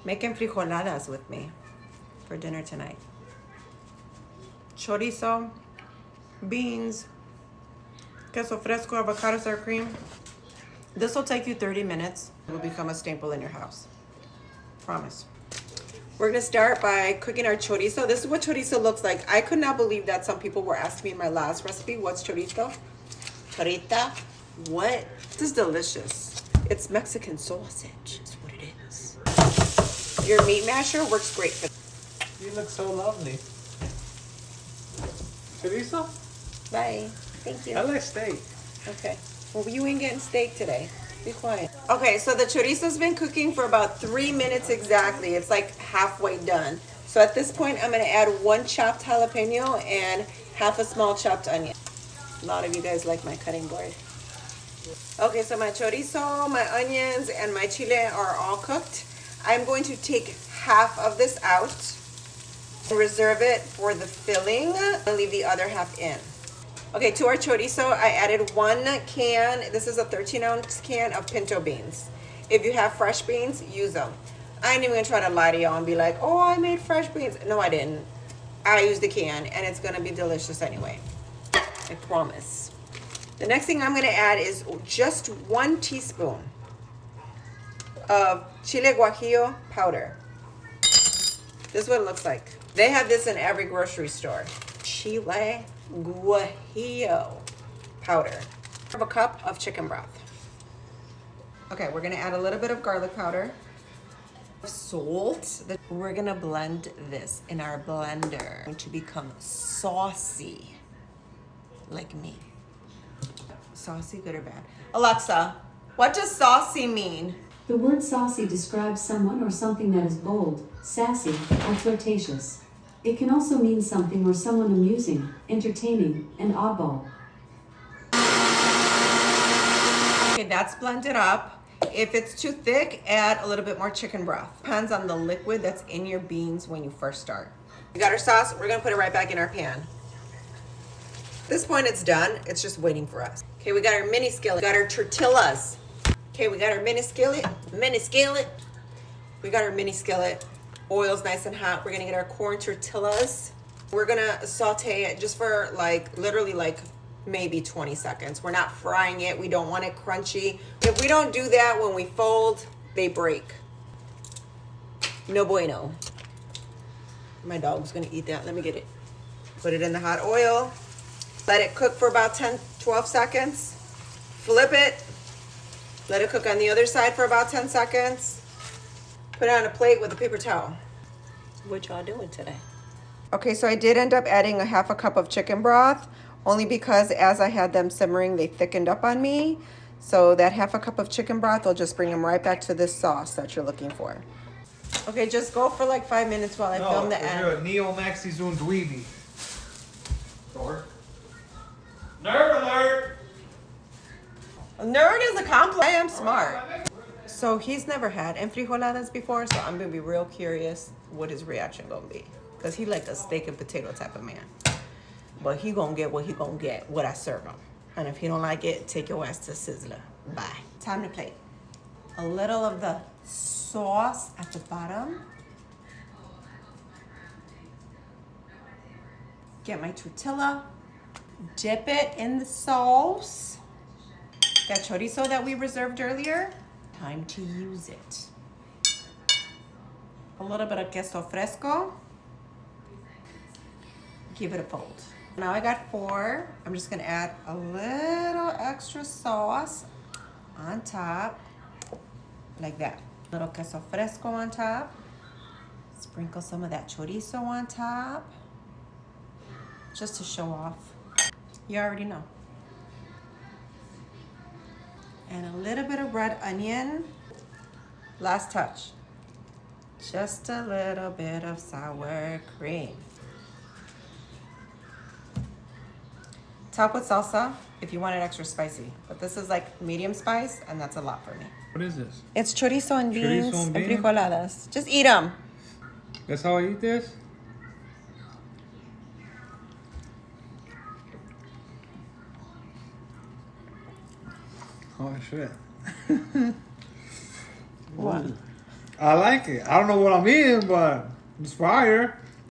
Make enfrijoladas with me for dinner tonight. Chorizo, beans, queso fresco, avocado sour cream. This will take you 30 minutes. It will become a staple in your house. Promise. We're gonna start by cooking our chorizo. This is what chorizo looks like. I could not believe that some people were asking me in my last recipe, what's chorizo? Chorita? What? This is delicious. It's Mexican sausage. That's what it is. Your meat masher works great for this. You look so lovely. Chorizo? Bye. Thank you. I like steak. Okay. Well, you ain't getting steak today. Be quiet. Okay, so the chorizo's been cooking for about 3 minutes exactly. It's like halfway done. So at this point, I'm gonna add 1 chopped jalapeno and half a small chopped onion. A lot of you guys like my cutting board. Okay, so my chorizo, my onions, and my chile are all cooked. I'm going to take half of this out and reserve it for the filling and leave the other half in. Okay, to our chorizo, I added 1 can. This is a 13-ounce can of pinto beans. If you have fresh beans, use them. I ain't even gonna try to lie to y'all and be like, oh, I made fresh beans. No, I didn't. I used the can, and it's gonna be delicious anyway. I promise. The next thing I'm gonna add is just 1 teaspoon of chile guajillo powder. This is what it looks like. They have this in every grocery store. Chile guajillo powder. Have a cup of chicken broth. Okay, we're gonna add a little bit of garlic powder, salt. We're gonna blend this in our blender to become saucy, like me. Saucy, good or bad? Alexa, what does saucy mean? The word saucy describes someone or something that is bold, sassy, or flirtatious. It can also mean something or someone amusing, entertaining, and oddball. Okay, that's blended up. If it's too thick, add a little bit more chicken broth. Depends on the liquid that's in your beans when you first start. We got our sauce. We're gonna put it right back in our pan. At this point, it's done. It's just waiting for us. Okay, we got our mini skillet. We got our tortillas. Okay, we got our mini skillet. We got our mini skillet. Oil's nice and hot. We're gonna get our corn tortillas. We're gonna saute it just for literally maybe 20 seconds. We're not frying it. We don't want it crunchy. If we don't do that when we fold, they break. No bueno. My dog's gonna eat that. Let me get it. Put it in the hot oil. Let it cook for about 10-12 seconds. Flip it. Let it cook on the other side for about 10 seconds. Put it on a plate with a paper towel. What y'all doing today? Okay, so I did end up adding a half a cup of chicken broth, only because as I had them simmering, they thickened up on me. So that half a cup of chicken broth will just bring them right back to this sauce that you're looking for. Okay, just go for like 5 minutes while I film the end. You're a neo-maxi zoom dweeby. Or nerd alert! Nerd is a compliment. I am smart. So he's never had enfrijoladas before, so I'm gonna be real curious what his reaction gonna be. Cause he like a steak and potato type of man. But he gonna get what he gonna get, what I serve him. And if he don't like it, take your ass to Sizzler. Bye. Time to plate. A little of the sauce at the bottom. Get my tortilla, dip it in the sauce. That chorizo that we reserved earlier, time to use it. A little bit of queso fresco. Give it a fold. Now I got 4. I'm just gonna add a little extra sauce on top, like that. A little queso fresco on top. Sprinkle some of that chorizo on top, just to show off. You already know. And a little bit of red onion. Last touch. Just a little bit of sour cream. Top with salsa if you want it extra spicy. But this is like medium spice, and that's a lot for me. What is this? It's chorizo and beans Chorizo and and beans? frijoladas. Just eat them. That's how I eat this? Oh shit. What? I like it. I don't know what I'm eating, but it's fire.